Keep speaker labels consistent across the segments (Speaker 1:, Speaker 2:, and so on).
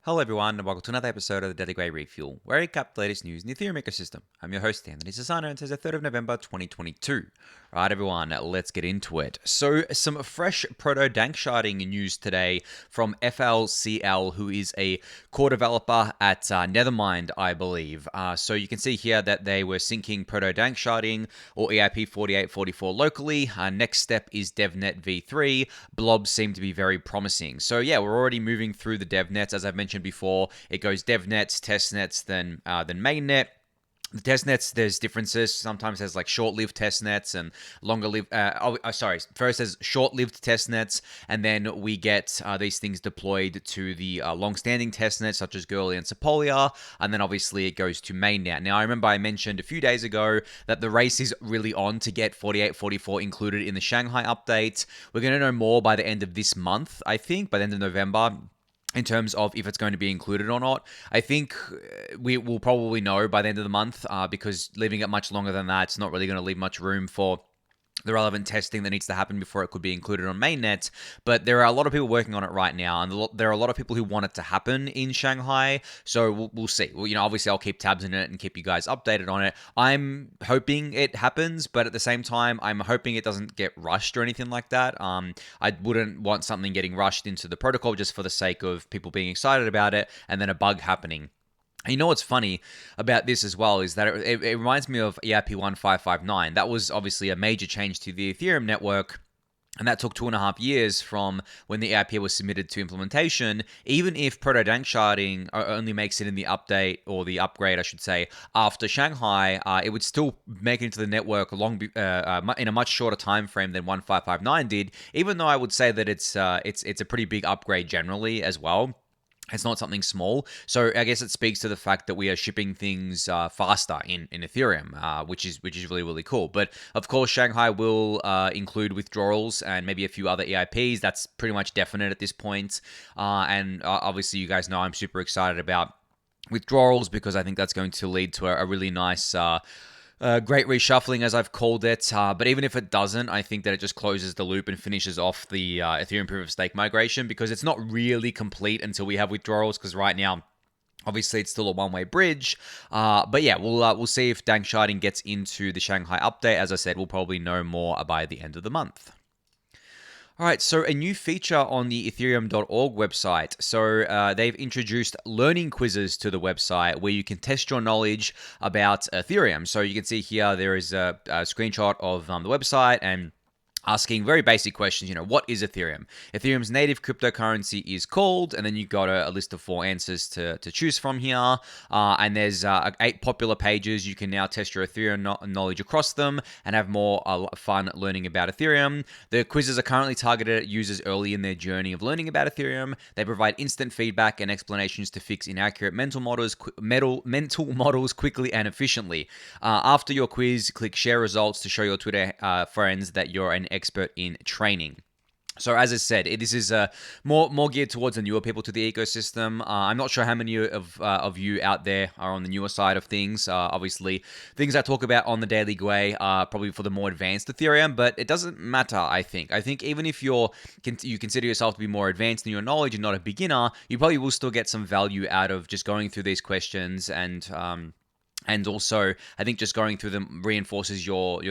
Speaker 1: Hello everyone, and welcome to another episode of the Daily Gwei Refuel, where I recap the latest news in the Ethereum ecosystem. I'm your host, Anthony Sassano, and it's the 3rd of November 2022. Right everyone, let's get into it. So, some fresh proto-danksharding news today from FLCL, who is a core developer at Nethermind, I believe. So you can see here that they were syncing proto-danksharding, or EIP4844 locally. Next step is DevNet v3. Blobs seem to be very promising. So yeah, we're already moving through the DevNets, as I've mentioned before. It goes devnets, testnets, then mainnet. The testnets, there's differences. Sometimes there's like short-lived testnets and longer-lived. First there's short-lived testnets, and then we get these things deployed to the long-standing testnets such as Gurley and Sepolia, and then obviously it goes to mainnet. Now I remember I mentioned a few days ago that the race is really on to get 4844 included in the Shanghai update. We're going to know more by the end of this month, I think, by the end of November, in terms of if it's going to be included or not. I think we will probably know by the end of the month, because leaving it much longer than that, it's not really going to leave much room for the relevant testing that needs to happen before it could be included on mainnet. But there are a lot of people working on it right now, and there are a lot of people who want it to happen in Shanghai. So we'll see. Well, obviously I'll keep tabs on it and keep you guys updated on it. I'm hoping it happens, but at the same time, I'm hoping it doesn't get rushed or anything like that. I wouldn't want something getting rushed into the protocol just for the sake of people being excited about it and then a bug happening. You know what's funny about this as well is that it reminds me of EIP1559. That was obviously a major change to the Ethereum network, and that took 2.5 years from when the EIP was submitted to implementation. Even if proto-danksharding only makes it in the update, or the upgrade, I should say, after Shanghai, it would still make it into the network in a much shorter time frame than 1559 did. Even though I would say that it's a pretty big upgrade generally as well. It's not something small. So I guess it speaks to the fact that we are shipping things faster in Ethereum, which is really, really cool. But of course, Shanghai will include withdrawals and maybe a few other EIPs. That's pretty much definite at this point. And obviously, you guys know I'm super excited about withdrawals because I think that's going to lead to a really nice great reshuffling, as I've called it. But even if it doesn't, I think that it just closes the loop and finishes off the Ethereum proof of stake migration, because it's not really complete until we have withdrawals, because right now, obviously, it's still a one-way bridge. But yeah, we'll see if danksharding gets into the Shanghai update. As I said, we'll probably know more by the end of the month. All right, so a new feature on the Ethereum.org website. So they've introduced learning quizzes to the website where you can test your knowledge about Ethereum. So you can see here there is a screenshot of the website, and asking very basic questions. What is Ethereum? Ethereum's native cryptocurrency is called, and then you got a list of 4 answers to choose from here. And there's 8 popular pages. You can now test your Ethereum knowledge across them and have more fun learning about Ethereum. The quizzes are currently targeted at users early in their journey of learning about Ethereum. They provide instant feedback and explanations to fix inaccurate mental models quickly and efficiently. After your quiz, click share results to show your Twitter friends that you're an expert in training. So as I said, this is more geared towards the newer people to the ecosystem. I'm not sure how many of you out there are on the newer side of things. Obviously, things I talk about on the Daily Gwei are probably for the more advanced Ethereum, but it doesn't matter, I think. I think even if you consider yourself to be more advanced in your knowledge and not a beginner, you probably will still get some value out of just going through these questions. And also, I think just going through them reinforces your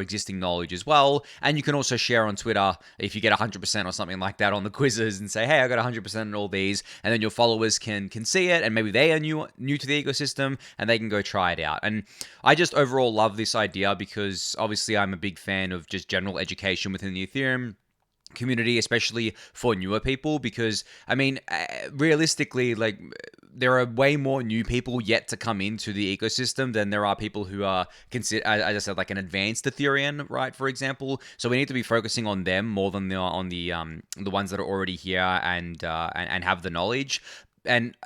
Speaker 1: existing knowledge as well. And you can also share on Twitter if you get 100% or something like that on the quizzes, and say, hey, I got 100% in all these. And then your followers can see it, and maybe they are new to the ecosystem, and they can go try it out. And I just overall love this idea, because obviously I'm a big fan of just general education within the Ethereum community, especially for newer people, because realistically, like, there are way more new people yet to come into the ecosystem than there are people who are considered, as I said, like an advanced Ethereum, right? For example, so we need to be focusing on them more than on the ones that are already here and have the knowledge. And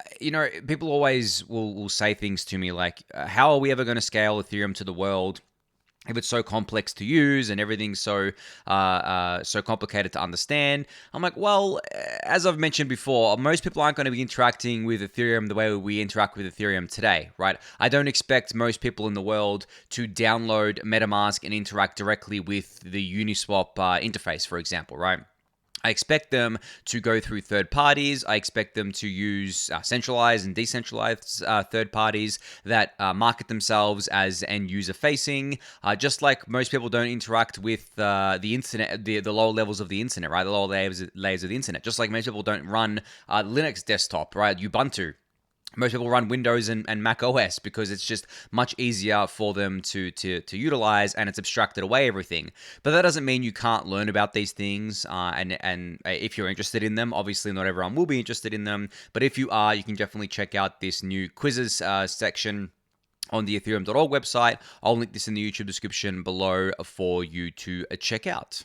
Speaker 1: people always will say things to me like, "How are we ever going to scale Ethereum to the world if it's so complex to use and everything's so complicated to understand?" I'm like, well, as I've mentioned before, most people aren't going to be interacting with Ethereum the way we interact with Ethereum today, right? I don't expect most people in the world to download MetaMask and interact directly with the Uniswap interface, for example, right? I expect them to go through third parties. I expect them to use centralized and decentralized third parties that market themselves as end user facing. Just like most people don't interact with the internet, the lower levels of the internet, right? The lower layers of the internet. Just like most people don't run Linux desktop, right? Ubuntu. Most people run Windows and Mac OS because it's just much easier for them to utilize, and it's abstracted away everything. But that doesn't mean you can't learn about these things, and if you're interested in them, obviously not everyone will be interested in them. But if you are, you can definitely check out this new quizzes section on the Ethereum.org website. I'll link this in the YouTube description below for you to check out.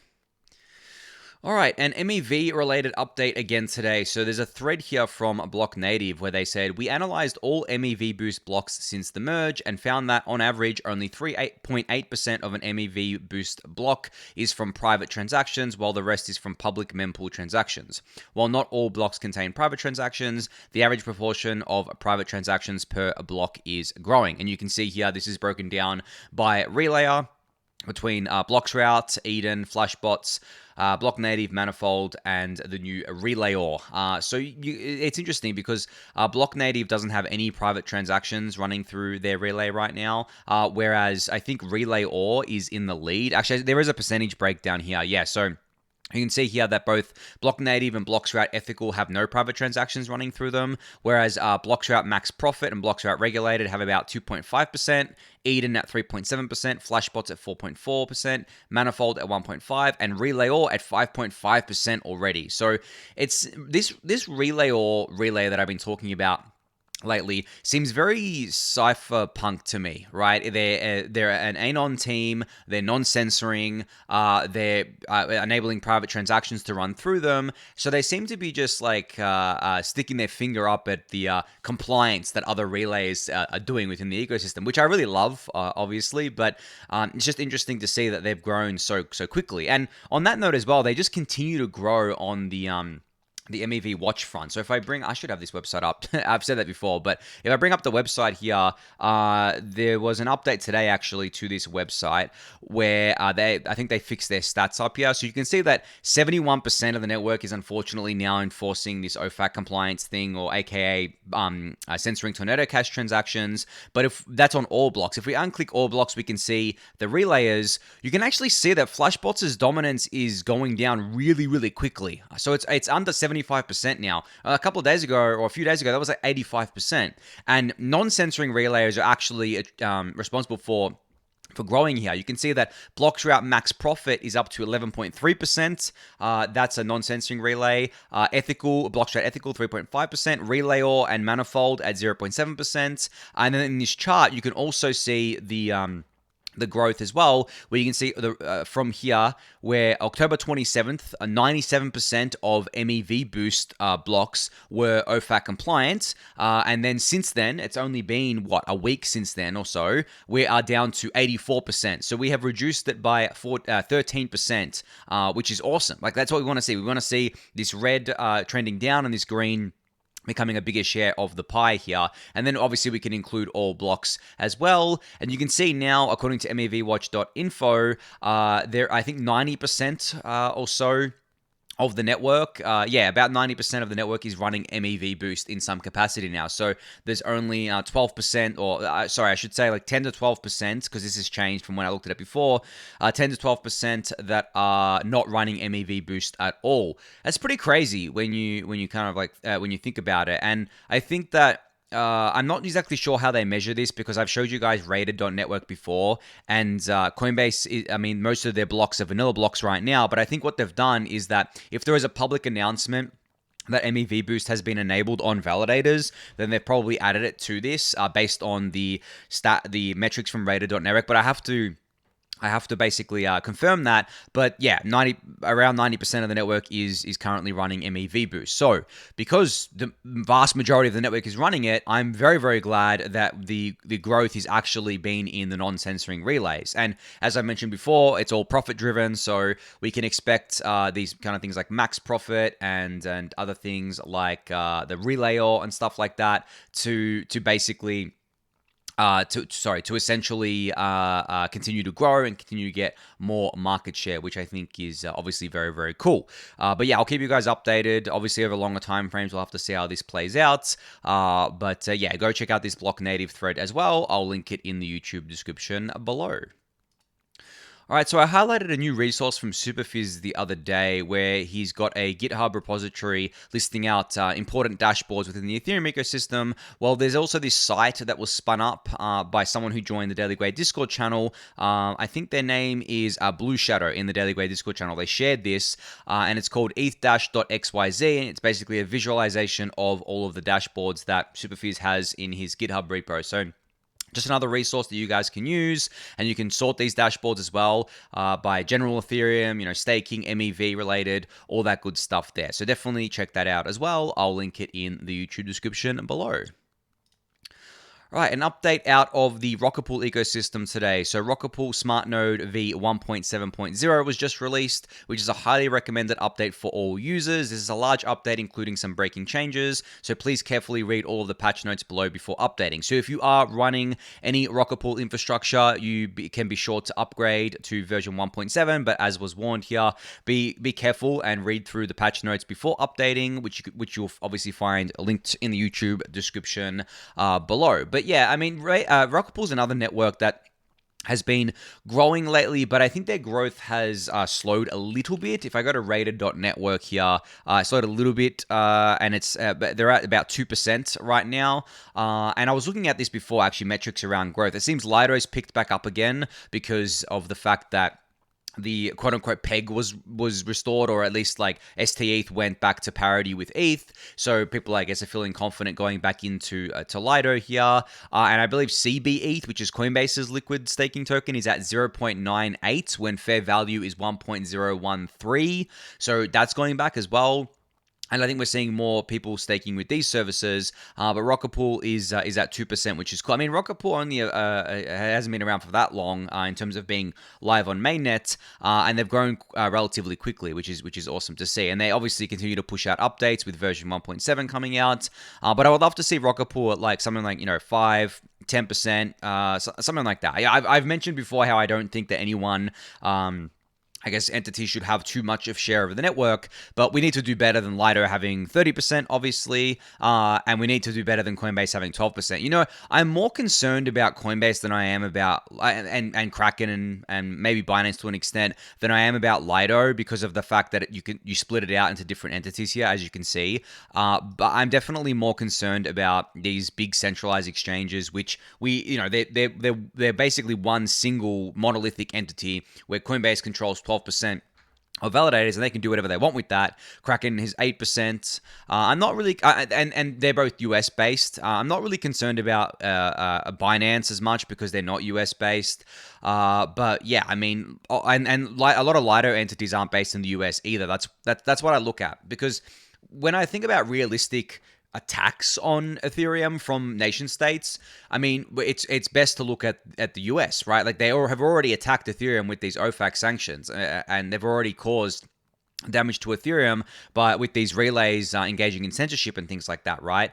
Speaker 1: All right, an MEV-related update again today. So there's a thread here from Block Native where they said, we analyzed all MEV-boost blocks since the merge and found that on average, only 3.8% of an MEV-boost block is from private transactions, while the rest is from public mempool transactions. While not all blocks contain private transactions, the average proportion of private transactions per block is growing. And you can see here, this is broken down by relayer between Bloxroute, Eden, Flashbots, Block Native, Manifold, and the new Relayor. It's interesting because Block Native doesn't have any private transactions running through their relay right now, whereas I think Relayor is in the lead. Actually, there is a percentage breakdown here. Yeah, so you can see here that both Block Native and Bloxroute Ethical have no private transactions running through them, whereas Bloxroute Max Profit and Bloxroute Regulated have about 2.5%, Eden at 3.7%, Flashbots at 4.4%, Manifold at 1.5%, and Relayor at 5.5% already. So it's this Relayor relay that I've been talking about lately seems very cypherpunk to me, right? They're an anon team. They're non-censoring. They're enabling private transactions to run through them. So they seem to be just like sticking their finger up at the compliance that other relays are doing within the ecosystem, which I really love, obviously. But it's just interesting to see that they've grown so quickly. And on that note as well, they just continue to grow on the MEV watch front. So if I should have this website up. I've said that before, but if I bring up the website here, there was an update today actually to this website where I think they fixed their stats up here. So you can see that 71% of the network is unfortunately now enforcing this OFAC compliance thing, or AKA censoring tornado cash transactions. But if that's on all blocks, if we unclick all blocks, we can see the relayers. You can actually see that Flashbots' dominance is going down really quickly. So it's under 75% now. A couple of days ago, or a few days ago, that was like 85%. And non-censoring relayers are actually responsible for growing here. You can see that Bloxroute Max Profit is up to 11.3%. That's a non-censoring relay. Bloxroute Ethical 3.5%. Relayor and Manifold at 0.7%. And then in this chart, you can also see the growth as well, where you can see from here, where October 27th, 97% of MEV-boost blocks were OFAC compliant. And then since then, it's only been, a week since then or so, we are down to 84%. So we have reduced it by 13%, which is awesome. Like, that's what we want to see. We want to see this red trending down and this green becoming a bigger share of the pie here. And then obviously we can include all blocks as well. And you can see now, according to MEVWatch.info, there, I think 90% or so of the network, about 90% of the network is running MEV-boost in some capacity now. So there's only 12%, or sorry, I should say like 10 to 12%, because this has changed from when I looked at it before, 10 to 12% that are not running MEV-boost at all. That's pretty crazy when you kind of like, when you think about it. And I think that I'm not exactly sure how they measure this, because I've showed you guys rated.network before, and Coinbase, most of their blocks are vanilla blocks right now, but I think what they've done is that if there is a public announcement that MEV-boost has been enabled on validators, then they've probably added it to this based on the metrics from rated.network, but I have to basically confirm that. But yeah, around 90% of the network is currently running MEV-boost. So because the vast majority of the network is running it, I'm very, very glad that the growth is actually been in the non-censoring relays. And as I mentioned before, it's all profit driven. So we can expect these kind of things like max profit and other things like the relayor and stuff like that to basically to essentially continue to grow and continue to get more market share, which I think is obviously very, very cool. But yeah, I'll keep you guys updated. Obviously, over longer time frames, we'll have to see how this plays out. But yeah, go check out this block native thread as well. I'll link it in the YouTube description below. All right, so I highlighted a new resource from Superfizz the other day where he's got a GitHub repository listing out important dashboards within the Ethereum ecosystem. Well, there's also this site that was spun up by someone who joined the Daily Gwei Discord channel. I think their name is Blue Shadow in the Daily Gwei Discord channel. They shared this, and it's called eth-xyz, and it's basically a visualization of all of the dashboards that Superfizz has in his GitHub repo. So just another resource that you guys can use, and you can sort these dashboards as well by general Ethereum, staking, MEV related, all that good stuff there. So definitely check that out as well. I'll link it in the YouTube description below. Right, an update out of the RocketPool ecosystem today. So RocketPool Smart Node v1.7.0 was just released, which is a highly recommended update for all users. This is a large update including some breaking changes, so please carefully read all of the patch notes below before updating. So if you are running any RocketPool infrastructure, you can be sure to upgrade to version 1.7, but as was warned here, be careful and read through the patch notes before updating, which you'll obviously find linked in the YouTube description below. But yeah, I mean, RocketPool is another network that has been growing lately, but I think their growth has slowed a little bit. If I go to rated.network here, slowed a little bit, and it's they're at about 2% right now. And I was looking at this before, actually, metrics around growth. It seems Lido's picked back up again because of the fact that the quote-unquote peg was restored, or at least like ST-ETH went back to parity with ETH. So people, I guess, are feeling confident going back into to Lido here. And I believe CB-ETH, which is Coinbase's liquid staking token, is at 0.98 when fair value is 1.013. So that's going back as well. And I think we're seeing more people staking with these services, but RocketPool is at 2%, which is cool. I mean, RocketPool only hasn't been around for that long in terms of being live on mainnet, and they've grown relatively quickly, which is awesome to see. And they obviously continue to push out updates with version 1.7 coming out. But I would love to see RocketPool at like something like 5, 10%, something like that. I've mentioned before how I don't think that anyone I guess entities should have too much of share of the network, but we need to do better than Lido having 30%, obviously, and we need to do better than Coinbase having 12%. I'm more concerned about Coinbase than I am about, and Kraken and maybe Binance to an extent, than I am about Lido because of the fact that you split it out into different entities here, as you can see. But I'm definitely more concerned about these big centralized exchanges, which they're basically one single monolithic entity where Coinbase controls 12% of validators, and they can do whatever they want with that. Kraken is 8%. I'm not really, and they're both US based. I'm not really concerned about Binance as much because they're not US based. But yeah, I mean, and a lot of Lido entities aren't based in the US either. That's what I look at, because when I think about realistic attacks on Ethereum from nation states, I mean, it's best to look at the US, right? Like they have already attacked Ethereum with these OFAC sanctions, and they've already caused damage to Ethereum with these relays engaging in censorship and things like that, right?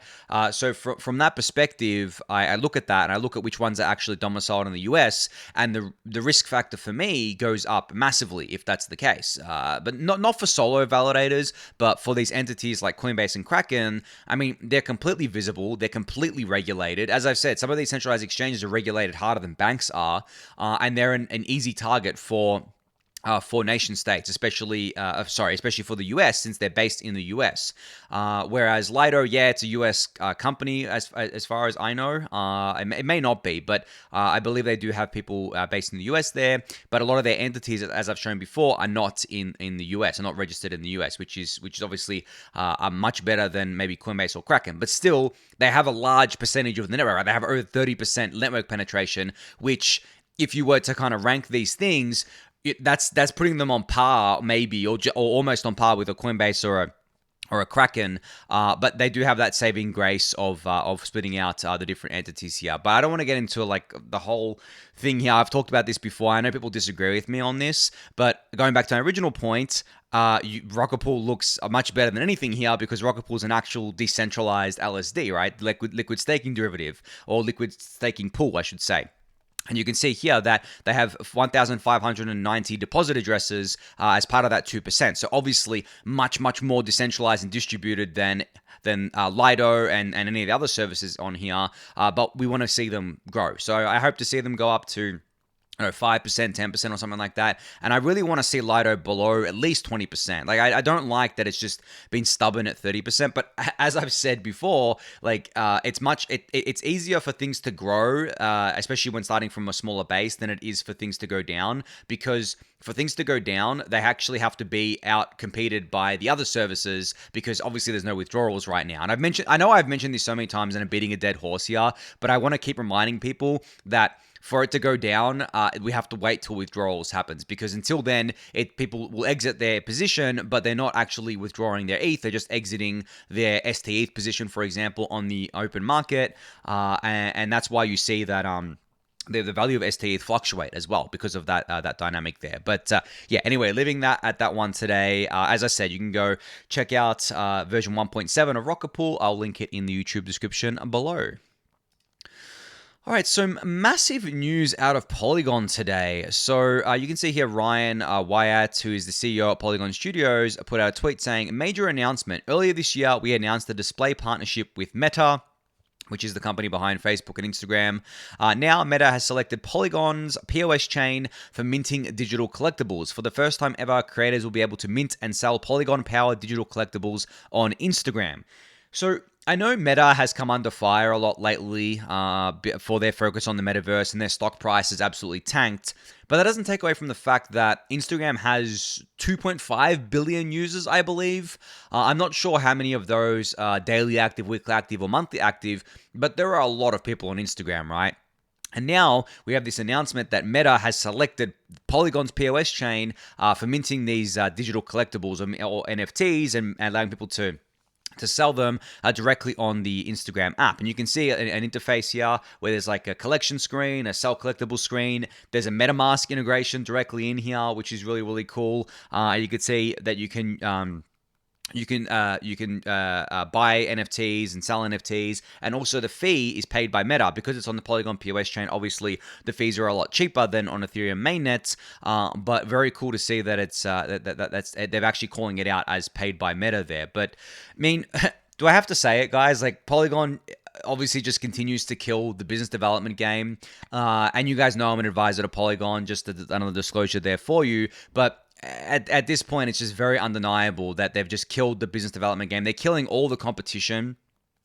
Speaker 1: So from that perspective, I look at that and I look at which ones are actually domiciled in the US, and the risk factor for me goes up massively if that's the case. But not for solo validators, but for these entities like Coinbase and Kraken. I mean, they're completely visible, they're completely regulated. As I've said, some of these centralized exchanges are regulated harder than banks are, and they're an easy target for nation states, especially for the US, since they're based in the US. Whereas Lido, yeah, it's a US company as far as I know. It may not be, but I believe they do have people based in the US there. But a lot of their entities, as I've shown before, are not in the US, are not registered in the US, which is obviously much better than maybe Coinbase or Kraken. But still, they have a large percentage of the network. Right? They have over 30% network penetration, which, if you were to kind of rank these things, that's putting them on par, maybe, or almost on par with a Coinbase or a Kraken, but they do have that saving grace of splitting out the different entities here. But I don't want to get into like the whole thing here. I've talked about this before. I know people disagree with me on this, but going back to my original point, RocketPool looks much better than anything here because RocketPool is an actual decentralized LSD, right? Liquid staking derivative, or liquid staking pool, I should say. And you can see here that they have 1,590 deposit addresses as part of that 2%. So obviously much, much more decentralized and distributed than Lido and any of the other services on here. But we want to see them grow. So I hope to see them go up to 5%, 10% or something like that. And I really want to see Lido below at least 20%. Like, I don't like that it's just been stubborn at 30%. But as I've said before, like, it's easier for things to grow, especially when starting from a smaller base, than it is for things to go down. Because for things to go down, they actually have to be out competed by the other services, because obviously there's no withdrawals right now. And I know I've mentioned this so many times and I'm beating a dead horse here, but I want to keep reminding people that for it to go down, we have to wait till withdrawals happens, because until then, people will exit their position, but they're not actually withdrawing their ETH. They're just exiting their ST ETH position, for example, on the open market, and that's why you see that the value of ST ETH fluctuate as well because of that dynamic there. But yeah, anyway, leaving that at that one today. As I said, you can go check out version 1.7 of RocketPool. I'll link it in the YouTube description below. All right, so massive news out of Polygon today. So you can see here Ryan Wyatt, who is the CEO at Polygon Studios, put out a tweet saying, "Major announcement. Earlier this year, we announced a display partnership with Meta, which is the company behind Facebook and Instagram. Now, Meta has selected Polygon's POS chain for minting digital collectibles. For the first time ever, creators will be able to mint and sell Polygon-powered digital collectibles on Instagram." So I know Meta has come under fire a lot lately for their focus on the metaverse, and their stock price has absolutely tanked. But that doesn't take away from the fact that Instagram has 2.5 billion users, I believe. I'm not sure how many of those are daily active, weekly active, or monthly active, but there are a lot of people on Instagram, right? And now we have this announcement that Meta has selected Polygon's POS chain for minting these digital collectibles or NFTs and allowing people to sell them directly on the Instagram app. And you can see an interface here where there's like a collection screen, a sell collectible screen. There's a MetaMask integration directly in here, which is really, really cool. You can see that you can buy NFTs and sell NFTs, and also the fee is paid by Meta because it's on the Polygon POS chain. Obviously, the fees are a lot cheaper than on Ethereum mainnet, but very cool to see that it's that's they're actually calling it out as paid by Meta there. But I mean, do I have to say it, guys? Like, Polygon obviously just continues to kill the business development game, and you guys know I'm an advisor to Polygon. Just another disclosure there for you, but at this point, it's just very undeniable that they've just killed the business development game. They're killing all the competition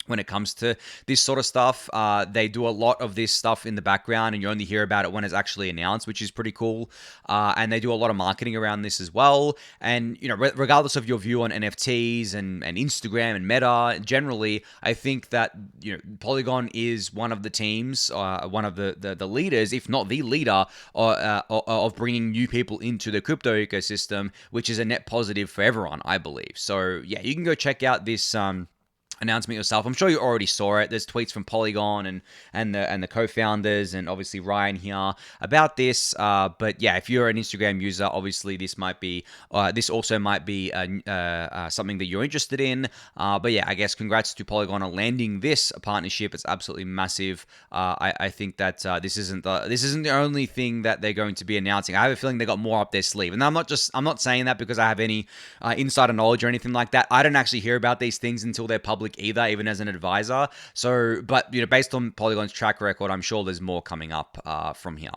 Speaker 1: when it comes to this sort of stuff. They do a lot of this stuff in the background, and you only hear about it when it's actually announced, which is pretty cool. And they do a lot of marketing around this as well. And, you know, regardless of your view on NFTs and Instagram and Meta, generally, I think that, you know, Polygon is one of the teams, one of the leaders, if not the leader, of bringing new people into the crypto ecosystem, which is a net positive for everyone, I believe. So, yeah, you can go check out this announcement yourself. I'm sure you already saw it. There's tweets from Polygon and the co-founders, and obviously Ryan here about this. But yeah, if you're an Instagram user, obviously this also might be something that you're interested in. But yeah, I guess congrats to Polygon on landing this partnership. It's absolutely massive. I think that this isn't the only thing that they're going to be announcing. I have a feeling they got more up their sleeve, and I'm not saying that because I have any insider knowledge or anything like that. I don't actually hear about these things until they're public either, even as an advisor. So, but, you know, based on Polygon's track record, I'm sure there's more coming up from here.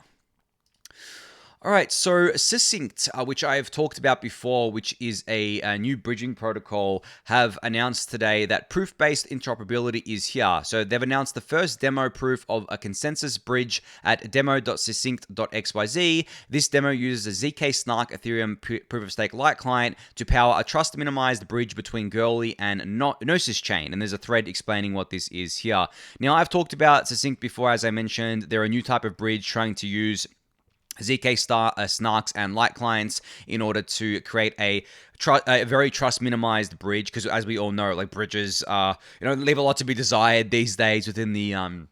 Speaker 1: All right, so Succinct, which I've talked about before, which is a new bridging protocol, have announced today that proof-based interoperability is here. So they've announced the first demo proof of a consensus bridge at demo.succinct.xyz. This demo uses a ZK-snark Ethereum proof-of-stake light client to power a trust-minimized bridge between Girly and Gnosis chain. And there's a thread explaining what this is here. Now, I've talked about Succinct before, as I mentioned. They're a new type of bridge trying to use ZK snarks and light clients in order to create a very trust minimized bridge, because as we all know, like, bridges leave a lot to be desired these days within the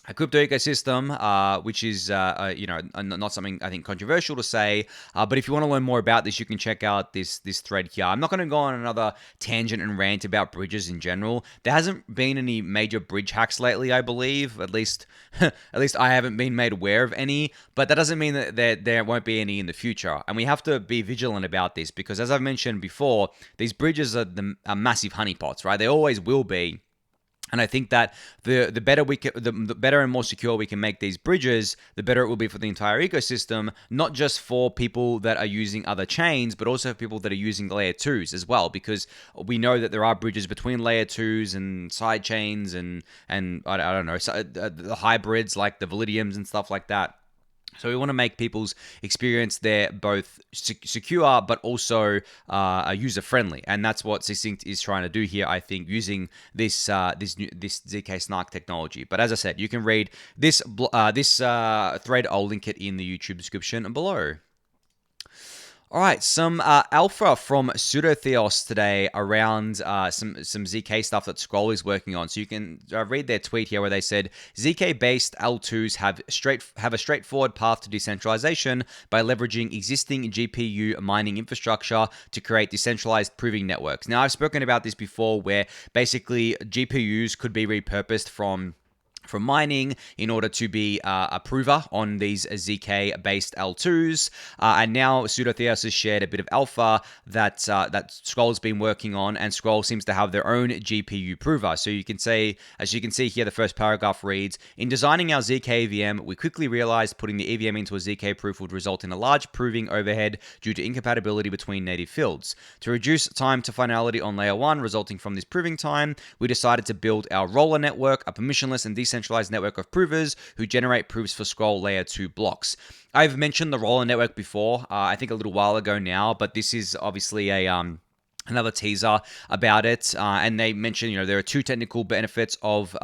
Speaker 1: a crypto ecosystem, which is not something I think controversial to say. But if you want to learn more about this, you can check out this thread here. I'm not going to go on another tangent and rant about bridges in general. There hasn't been any major bridge hacks lately, I believe. At least I haven't been made aware of any. But that doesn't mean that there won't be any in the future. And we have to be vigilant about this because, as I've mentioned before, these bridges are massive honeypots, right? They always will be. And I think that the better the better and more secure we can make these bridges, the better it will be for the entire ecosystem, not just for people that are using other chains, but also for people that are using layer 2s as well, because we know that there are bridges between layer 2s and side chains and I don't know, the hybrids like the Validiums and stuff like that. So we want to make people's experience there both secure but also user-friendly, and that's what Succinct is trying to do here, I think, using this ZK Snark technology. But as I said, you can read this thread. I'll link it in the YouTube description below. All right, some alpha from Pseudotheos today around some ZK stuff that Scroll is working on. So you can read their tweet here where they said ZK-based L2s have a straightforward path to decentralization by leveraging existing GPU mining infrastructure to create decentralized proving networks. Now, I've spoken about this before, where basically GPUs could be repurposed from mining in order to be a prover on these ZK-based L2s. And now Pseudotheos has shared a bit of alpha that Scroll's been working on, and Scroll seems to have their own GPU prover. So you can say, as you can see here, the first paragraph reads, "In designing our ZK EVM, we quickly realized putting the EVM into a ZK proof would result in a large proving overhead due to incompatibility between native fields. To reduce time to finality on layer 1 resulting from this proving time, we decided to build our roller network, a permissionless and decentralized network of provers who generate proofs for Scroll layer 2 blocks." I've mentioned the roller network before, I think a little while ago now, but this is obviously another teaser about it, and they mentioned, there are two technical benefits of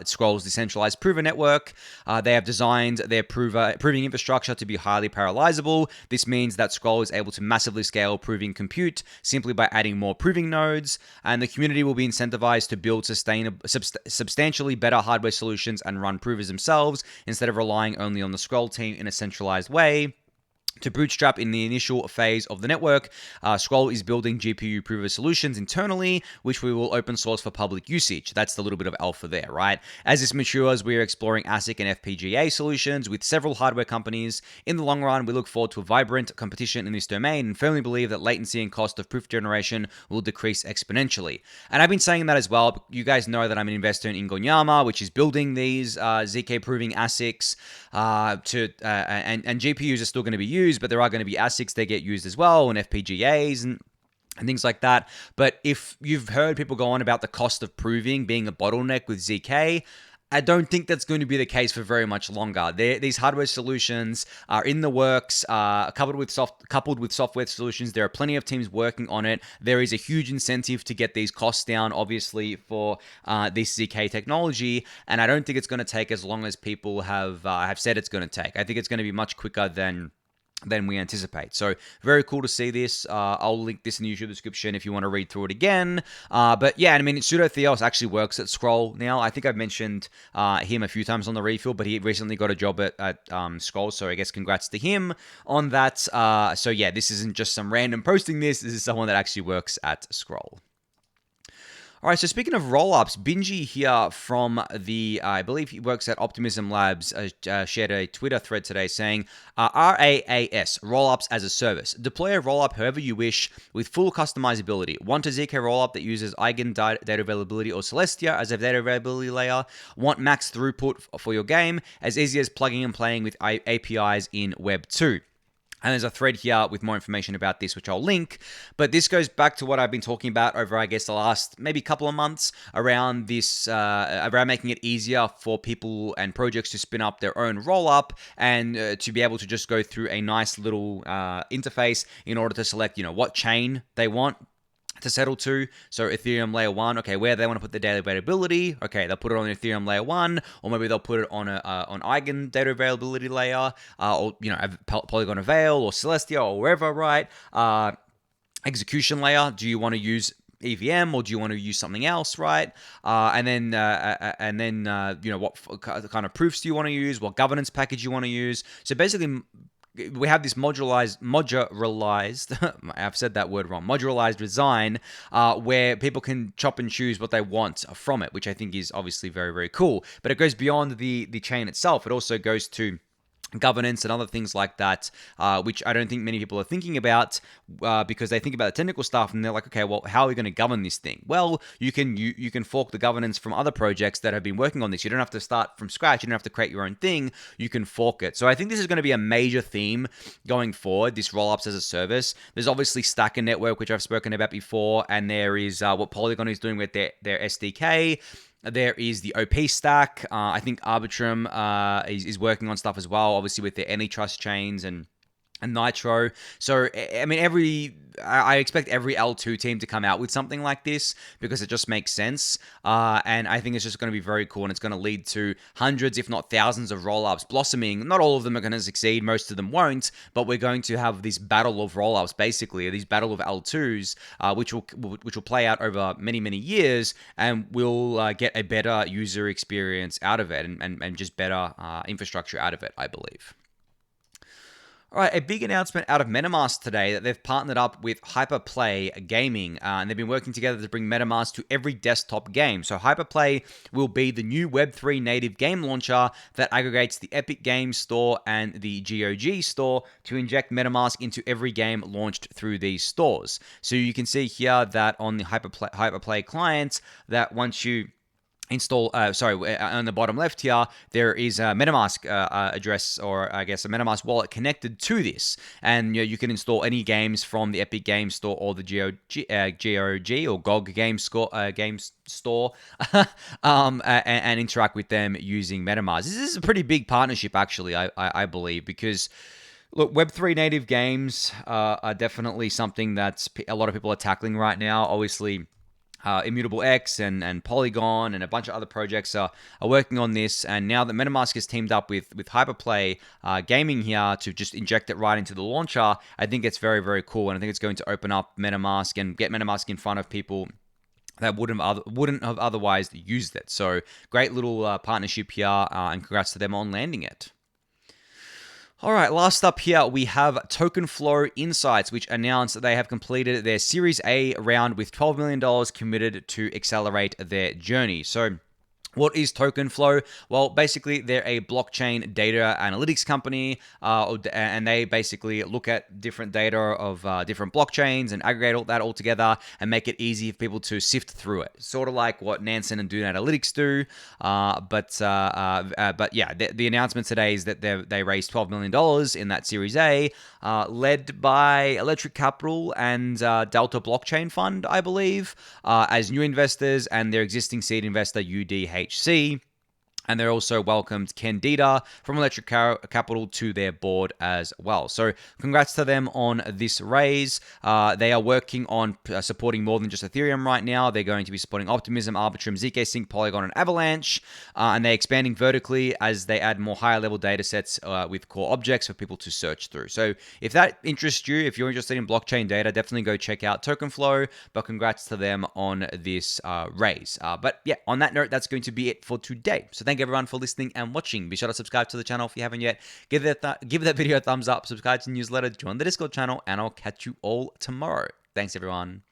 Speaker 1: Scroll's decentralized prover network. They have designed their proving infrastructure to be highly parallelizable. This means that Scroll is able to massively scale proving compute simply by adding more proving nodes, and the community will be incentivized to build substantially better hardware solutions and run provers themselves instead of relying only on the Scroll team in a centralized way. To bootstrap in the initial phase of the network, Scroll is building GPU prover solutions internally, which we will open source for public usage. That's the little bit of alpha there, right? As this matures, we are exploring ASIC and FPGA solutions with several hardware companies. In the long run, we look forward to a vibrant competition in this domain and firmly believe that latency and cost of proof generation will decrease exponentially. And I've been saying that as well. You guys know that I'm an investor in Ingonyama, which is building these ZK proving ASICs, and GPUs are still going to be used, but there are going to be ASICs that get used as well, and FPGAs and things like that. But if you've heard people go on about the cost of proving being a bottleneck with ZK, I don't think that's going to be the case for very much longer. These hardware solutions are in the works, coupled with software solutions. There are plenty of teams working on it. There is a huge incentive to get these costs down, obviously, for this ZK technology, and I don't think it's going to take as long as people have said it's going to take. I think it's going to be much quicker than we anticipate. So very cool to see this. I'll link this in the YouTube description if you want to read through it again. But yeah, I mean, Pseudotheos actually works at Scroll now. I think I've mentioned him a few times on the refuel, but he recently got a job at Scroll, so I guess congrats to him on that. So yeah, this isn't just some random posting this. This is someone that actually works at Scroll. All right, so speaking of rollups, Benji here from I believe he works at Optimism Labs, shared a Twitter thread today saying, RAAS, rollups as a service. Deploy a rollup however you wish with full customizability. Want a ZK rollup that uses Eigen data availability or Celestia as a data availability layer? Want max throughput for your game? As easy as plugging and playing with APIs in Web 2. And there's a thread here with more information about this, which I'll link. But this goes back to what I've been talking about over, I guess, the last maybe couple of months around this, around making it easier for people and projects to spin up their own rollup and to be able to just go through a nice little interface in order to select, what chain they want to settle to. So Ethereum layer 1, okay, where they want to put the data availability, okay, they'll put it on Ethereum layer 1, or maybe they'll put it on on Eigen data availability layer, or Polygon Avail or Celestia or wherever, right? Execution layer, do you want to use EVM, or do you want to use something else, right? And then what kind of proofs do you want to use? What governance package you want to use? So basically, we have this modularized I've said that word wrong, modularized design, where people can chop and choose what they want from it, which I think is obviously very, very cool. But it goes beyond the chain itself. It also goes to governance and other things like that, which I don't think many people are thinking about, because they think about the technical stuff and they're like, okay, well, how are we going to govern this thing? Well, you can fork the governance from other projects that have been working on this. You don't have to start from scratch. You don't have to create your own thing. You can fork it. So I think this is going to be a major theme going forward, this rollups as a service. There's obviously Stacker Network, which I've spoken about before, and there is what Polygon is doing with their SDK. There is the OP stack. I think Arbitrum is working on stuff as well, obviously with their Anytrust chains and Nitro. So, I mean, I expect every L2 team to come out with something like this because it just makes sense. And I think it's just going to be very cool, and it's going to lead to hundreds, if not thousands, of rollups blossoming. Not all of them are going to succeed. Most of them won't, but we're going to have this battle of rollups, basically, this battle of L2s, which will play out over many, many years, and we'll get a better user experience out of it and just better infrastructure out of it, I believe. All right, a big announcement out of MetaMask today that they've partnered up with HyperPlayGaming, and they've been working together to bring MetaMask to every desktop game. So HyperPlay will be the new Web3 native game launcher that aggregates the Epic Games Store and the GOG Store to inject MetaMask into every game launched through these stores. So you can see here that on the HyperPlay client, that once you install, on the bottom left here, there is a MetaMask address, or I guess a MetaMask wallet connected to this. And you can install any games from the Epic Games Store or the GOG or GOG Games Store and interact with them using MetaMask. This is a pretty big partnership, actually, I believe, because look, Web3 native games are definitely something that a lot of people are tackling right now. Obviously, Immutable X and Polygon and a bunch of other projects are working on this. And now that MetaMask has teamed up with HyperPlay Gaming here to just inject it right into the launcher, I think it's very, very cool. And I think it's going to open up MetaMask and get MetaMask in front of people that wouldn't have otherwise used it. So great little partnership here, and congrats to them on landing it. All right, last up here, we have Token Flow Insights, which announced that they have completed their Series A round with $12 million committed to accelerate their journey. So what is Token Flow? Well, basically, they're a blockchain data analytics company, and they basically look at different data of different blockchains and aggregate all that all together and make it easy for people to sift through it. Sort of like what Nansen and Dune Analytics do. But yeah, the announcement today is that they raised $12 million in that Series A, led by Electric Capital and Delta Blockchain Fund, I believe, as new investors, and their existing seed investor, UDHC. And they also welcomed Ken Dieter from Electric Capital to their board as well. So congrats to them on this raise. They are working on supporting more than just Ethereum right now. They're going to be supporting Optimism, Arbitrum, ZK-Sync, Polygon, and Avalanche. And they're expanding vertically as they add more higher level data sets with core objects for people to search through. So if that interests you, if you're interested in blockchain data, definitely go check out Token Flow. But congrats to them on this raise. But yeah, on that note, that's going to be it for today. So thank you everyone for listening and watching. Be sure to subscribe to the channel if you haven't yet. Give that video a thumbs up, subscribe to the newsletter, join the Discord channel, and I'll catch you all tomorrow. Thanks everyone.